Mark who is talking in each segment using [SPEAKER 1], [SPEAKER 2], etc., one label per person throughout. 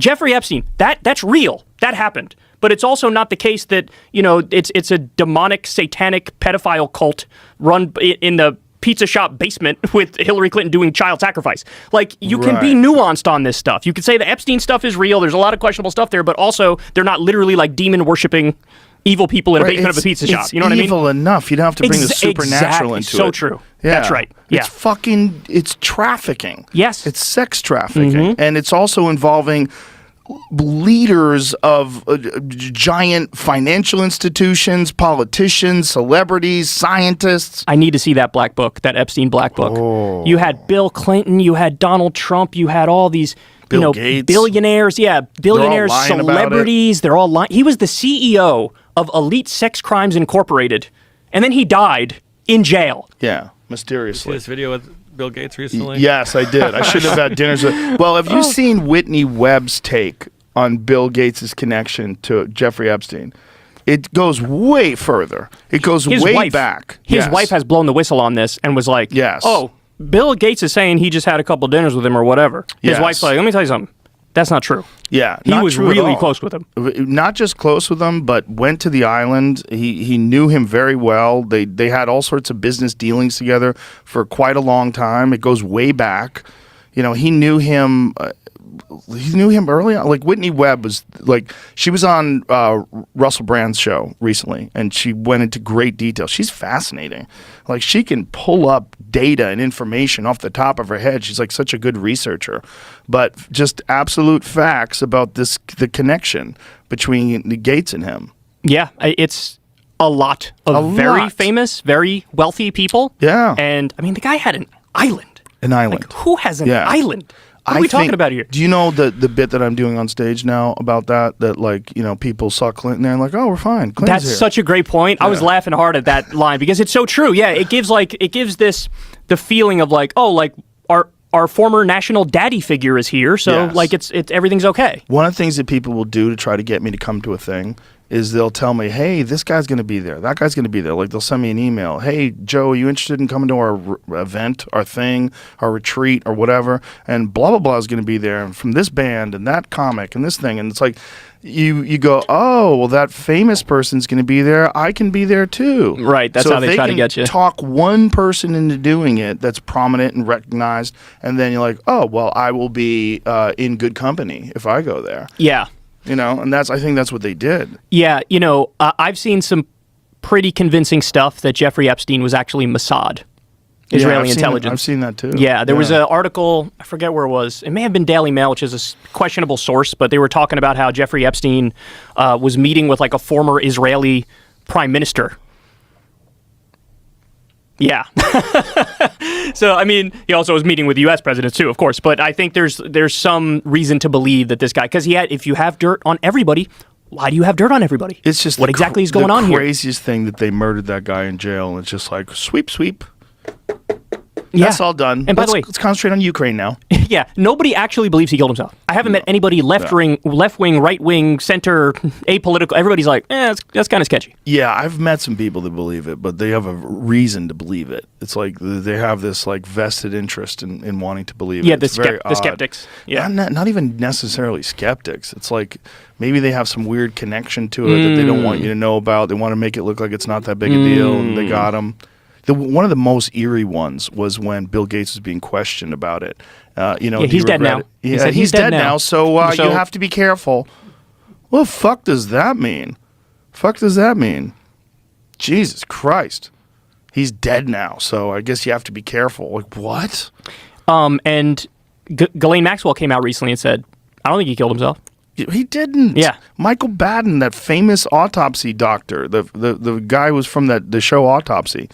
[SPEAKER 1] Jeffrey Epstein, that's real. That happened. But it's also not the case that, it's a demonic, satanic pedophile cult run in the pizza shop basement with Hillary Clinton doing child sacrifice. Like, you can be nuanced on this stuff. You could say the Epstein stuff is real. There's a lot of questionable stuff there, but also they're not literally like demon-worshipping evil people in a basement of a pizza shop. You know what I mean?
[SPEAKER 2] It's evil enough. You don't have to bring the supernatural into it.
[SPEAKER 1] So true. Yeah. That's right. Yeah.
[SPEAKER 2] It's trafficking.
[SPEAKER 1] Yes.
[SPEAKER 2] It's sex trafficking. And it's also involving leaders of giant financial institutions, politicians, celebrities, scientists.
[SPEAKER 1] I need to see that black book, that Epstein black book.
[SPEAKER 2] Oh.
[SPEAKER 1] You had Bill Clinton, you had Donald Trump, you had all these
[SPEAKER 2] Gates.
[SPEAKER 1] billionaires, celebrities, they're all lying. He was the CEO of Elite Sex Crimes Incorporated, and then he died in jail.
[SPEAKER 2] Yeah, mysteriously.
[SPEAKER 3] You see this video with Bill Gates recently?
[SPEAKER 2] Yes, I did. I should have had dinners with... Well, have you seen Whitney Webb's take on Bill Gates' connection to Jeffrey Epstein? It goes way further. It goes way back.
[SPEAKER 1] His wife has blown the whistle on this and was like, oh, Bill Gates is saying he just had a couple dinners with him or whatever. His wife's like, let me tell you something. That's not true.
[SPEAKER 2] Yeah,
[SPEAKER 1] he was really close with him.
[SPEAKER 2] Not just close with him, but went to the island. He knew him very well. They had all sorts of business dealings together for quite a long time. It goes way back. He knew him. He knew him early on. Like Whitney Webb was she was on Russell Brand's show recently, and she went into great detail. She's fascinating. Like, she can pull up data and information off the top of her head. She's like such a good researcher, but just absolute facts about the connection between the Gates and him.
[SPEAKER 1] Yeah, it's a lot of very famous, very wealthy people.
[SPEAKER 2] Yeah,
[SPEAKER 1] and I mean, the guy had an island.
[SPEAKER 2] An island.
[SPEAKER 1] Like, who has an island? What are we talking about here?
[SPEAKER 2] Do you know the bit that I'm doing on stage now about that? That people saw Clinton there and like, oh, we're fine. Clinton's
[SPEAKER 1] That's such a great point. Yeah. I was laughing hard at that line because it's so true. Yeah, it gives the feeling of like, oh, like our former national daddy figure is here, so like it's everything's okay.
[SPEAKER 2] One of the things that people will do to try to get me to come to a thing is they'll tell me, hey, this guy's going to be there. That guy's going to be there. Like, they'll send me an email. Hey, Joe, are you interested in coming to our event, our thing, our retreat, or whatever? And blah, blah, blah is going to be there. And from this band and that comic and this thing. And it's like, you go, oh, well, that famous person's going to be there. I can be there too.
[SPEAKER 1] Right. That's how they try to get you.
[SPEAKER 2] Talk one person into doing it that's prominent and recognized. And then you're like, oh, well, I will be in good company if I go there.
[SPEAKER 1] Yeah.
[SPEAKER 2] And I think that's what they did.
[SPEAKER 1] Yeah, I've seen some pretty convincing stuff that Jeffrey Epstein was actually Mossad, Israeli intelligence.
[SPEAKER 2] I've seen that too.
[SPEAKER 1] Yeah, there was an article, I forget where it was. It may have been Daily Mail, which is a questionable source, but they were talking about how Jeffrey Epstein was meeting with like a former Israeli prime minister. Yeah. So, I mean, he also was meeting with U.S. presidents too, of course. But I think there's some reason to believe that this guy, because if you have dirt on everybody, why do you have dirt on everybody?
[SPEAKER 2] It's just
[SPEAKER 1] what exactly is going on here?
[SPEAKER 2] The craziest thing that they murdered that guy in jail, and it's just like sweep.
[SPEAKER 1] Yeah.
[SPEAKER 2] That's all done.
[SPEAKER 1] And by the way,
[SPEAKER 2] let's concentrate on Ukraine now.
[SPEAKER 1] Yeah, nobody actually believes he killed himself. I haven't met anybody left-wing, right-wing, center, apolitical. Everybody's like, that's kind of sketchy.
[SPEAKER 2] Yeah, I've met some people that believe it, but they have a reason to believe it. It's like they have this like vested interest in wanting to believe it.
[SPEAKER 1] Yeah,
[SPEAKER 2] the
[SPEAKER 1] skeptics. Yeah,
[SPEAKER 2] not even necessarily skeptics. It's like maybe they have some weird connection to it that they don't want you to know about. They want to make it look like it's not that big a deal, and they got them. One of the most eerie ones was when Bill Gates was being questioned about it.
[SPEAKER 1] He's dead now.
[SPEAKER 2] Yeah, he's dead now, so you have to be careful. What the fuck does that mean? Jesus Christ. He's dead now, so I guess you have to be careful. Like, what?
[SPEAKER 1] And Ghislaine Maxwell came out recently and said, I don't think he killed himself.
[SPEAKER 2] He didn't.
[SPEAKER 1] Yeah.
[SPEAKER 2] Michael Baden, that famous autopsy doctor, the guy who was from the show Autopsy,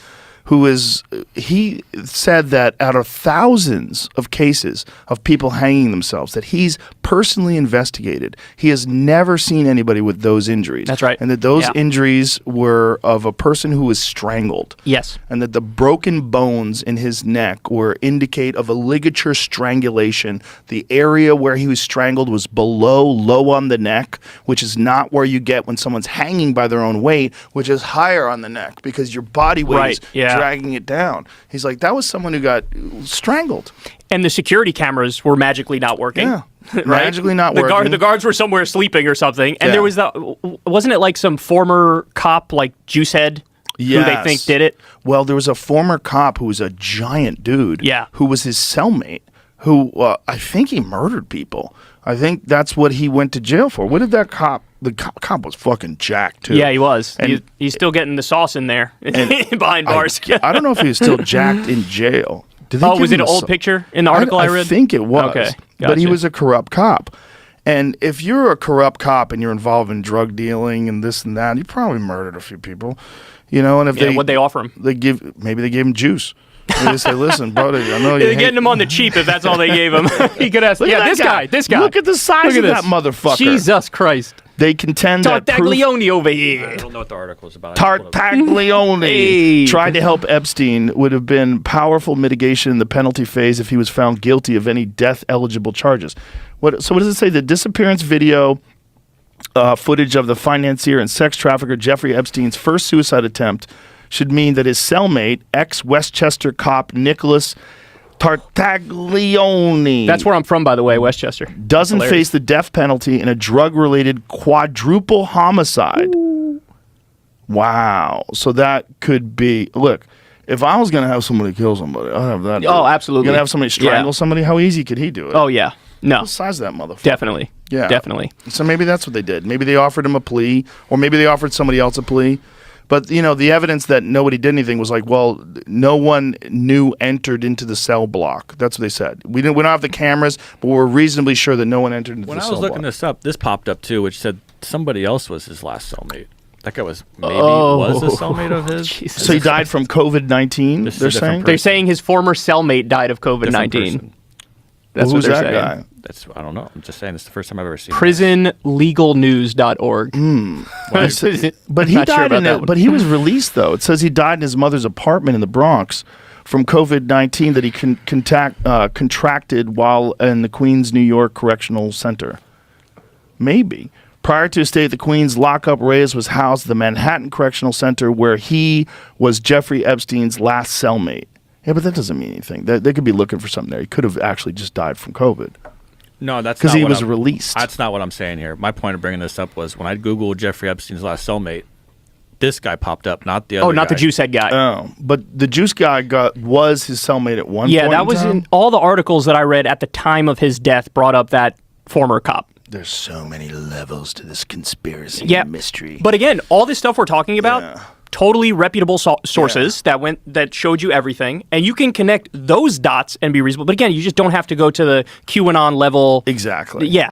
[SPEAKER 2] he said that out of thousands of cases of people hanging themselves that he's personally investigated, he has never seen anybody with those injuries.
[SPEAKER 1] That's right.
[SPEAKER 2] And that those injuries were of a person who was strangled.
[SPEAKER 1] Yes.
[SPEAKER 2] And that the broken bones in his neck indicate of a ligature strangulation. The area where he was strangled was low on the neck, which is not where you get when someone's hanging by their own weight, which is higher on the neck because your body weight is dragging it down. He's like, that was someone who got strangled.
[SPEAKER 1] And the security cameras were magically not working.
[SPEAKER 2] Magically not
[SPEAKER 1] the
[SPEAKER 2] working.
[SPEAKER 1] The guards were somewhere sleeping or something, and
[SPEAKER 2] Yeah.
[SPEAKER 1] there was wasn't it like some former cop, like Juicehead, who they think did it?
[SPEAKER 2] Well, there was a former cop who was a giant dude.
[SPEAKER 1] Yeah.
[SPEAKER 2] Who was his cellmate, who I think he murdered people. I think that's what he went to jail for. What did that cop? The cop was fucking jacked too.
[SPEAKER 1] Yeah, he was.
[SPEAKER 2] And-
[SPEAKER 1] He's still getting the sauce in there behind bars.
[SPEAKER 2] I don't know if he was still jacked in jail. Did they
[SPEAKER 1] Oh,
[SPEAKER 2] give
[SPEAKER 1] was it
[SPEAKER 2] him
[SPEAKER 1] an
[SPEAKER 2] a
[SPEAKER 1] old picture in the article I read?
[SPEAKER 2] I think it was.
[SPEAKER 1] Okay,
[SPEAKER 2] But he
[SPEAKER 1] gotcha.
[SPEAKER 2] was a corrupt cop. And if you're a corrupt cop and you're involved in drug dealing and this and that, you probably murdered a few people. You know, and if
[SPEAKER 1] Yeah, what'd they offer him?
[SPEAKER 2] Maybe they gave him juice. Maybe they say, listen, brother, I know
[SPEAKER 1] They're
[SPEAKER 2] you
[SPEAKER 1] getting him on the cheap if that's all they gave him. He could ask,
[SPEAKER 2] Look at
[SPEAKER 1] yeah,
[SPEAKER 2] that
[SPEAKER 1] this guy.
[SPEAKER 2] Look at the size
[SPEAKER 1] Look
[SPEAKER 2] of
[SPEAKER 1] at
[SPEAKER 2] that motherfucker.
[SPEAKER 1] Jesus Christ.
[SPEAKER 2] They contend that proof
[SPEAKER 1] Tartaglione over
[SPEAKER 3] I
[SPEAKER 1] here.
[SPEAKER 3] don't know what the article is about.
[SPEAKER 2] Tartaglione
[SPEAKER 1] Hey.
[SPEAKER 2] tried to help Epstein would have been powerful mitigation in the penalty phase if he was found guilty of any death-eligible charges. So what does it say? The disappearance video footage of the financier and sex trafficker Jeffrey Epstein's first suicide attempt should mean that his cellmate, ex-Westchester cop Nicholas Tartaglione,
[SPEAKER 1] That's where I'm from, by the way, Westchester.
[SPEAKER 2] doesn't
[SPEAKER 1] Hilarious.
[SPEAKER 2] face the death penalty in a drug-related quadruple homicide. Wow. So that could be... Look, if I was going to have somebody kill somebody, I'd have that.
[SPEAKER 1] Oh, absolutely.
[SPEAKER 2] You're going to have somebody strangle
[SPEAKER 1] Yeah.
[SPEAKER 2] somebody? How easy could he do it?
[SPEAKER 1] Oh, yeah. No,
[SPEAKER 2] The size of that motherfucker.
[SPEAKER 1] definitely.
[SPEAKER 2] Yeah.
[SPEAKER 1] Definitely.
[SPEAKER 2] So maybe that's what they did. Maybe they offered him a plea, or maybe they offered somebody else a plea. But, you know, the evidence that nobody did anything was like, well, no one new entered into the cell block. That's what they said. We don't have the cameras, but we're reasonably sure that no one entered into
[SPEAKER 3] When
[SPEAKER 2] the
[SPEAKER 3] I
[SPEAKER 2] cell
[SPEAKER 3] was looking
[SPEAKER 2] block.
[SPEAKER 3] this up, this popped up too, which said somebody else was his last cellmate. That guy was was a cellmate of his.
[SPEAKER 1] Jesus.
[SPEAKER 2] So he died from COVID-19,
[SPEAKER 3] This is
[SPEAKER 2] they're
[SPEAKER 3] a different
[SPEAKER 2] saying?
[SPEAKER 1] They're saying his former cellmate died of
[SPEAKER 3] Different
[SPEAKER 1] COVID-19.
[SPEAKER 3] person.
[SPEAKER 1] That's
[SPEAKER 2] Well,
[SPEAKER 1] what
[SPEAKER 2] who's
[SPEAKER 1] they're
[SPEAKER 2] that
[SPEAKER 1] saying.
[SPEAKER 2] guy?
[SPEAKER 3] That's I don't know. I'm just saying it's the first time I've ever seen.
[SPEAKER 1] Prisonlegalnews.org.
[SPEAKER 2] But he
[SPEAKER 1] Not sure
[SPEAKER 2] died
[SPEAKER 1] about
[SPEAKER 2] in
[SPEAKER 1] that
[SPEAKER 2] it.
[SPEAKER 1] one.
[SPEAKER 2] But he was released though. It says he died in his mother's apartment in the Bronx from COVID-19 that he contracted while in the Queens, New York Correctional Center. Maybe. Prior to his stay at the Queens lockup, Reyes was housed at the Manhattan Correctional Center, where he was Jeffrey Epstein's last cellmate. Yeah, but that doesn't mean anything. They could be looking for something there. He could have actually just died from COVID
[SPEAKER 3] No, that's
[SPEAKER 2] because
[SPEAKER 3] not
[SPEAKER 2] he
[SPEAKER 3] what
[SPEAKER 2] was
[SPEAKER 3] I'm-
[SPEAKER 2] released.
[SPEAKER 3] That's not what I'm saying here. My point of bringing this up was when I Googled Jeffrey Epstein's last cellmate, this guy popped up, not the other.
[SPEAKER 1] Oh, not the
[SPEAKER 3] guy.
[SPEAKER 1] Juicehead guy.
[SPEAKER 2] Oh, but the juice guy was his cellmate at one
[SPEAKER 1] Yeah,
[SPEAKER 2] point.
[SPEAKER 1] that was
[SPEAKER 2] time?
[SPEAKER 1] in all the articles that I read at the time of his death brought up that former cop.
[SPEAKER 2] There's so many levels to this conspiracy
[SPEAKER 1] Yeah,
[SPEAKER 2] and mystery.
[SPEAKER 1] But again, all this stuff we're talking about,
[SPEAKER 2] Yeah.
[SPEAKER 1] totally reputable sources that showed you everything, and you can connect those dots and be reasonable. But again, you just don't have to go to the QAnon level.
[SPEAKER 2] Exactly.
[SPEAKER 1] Yeah,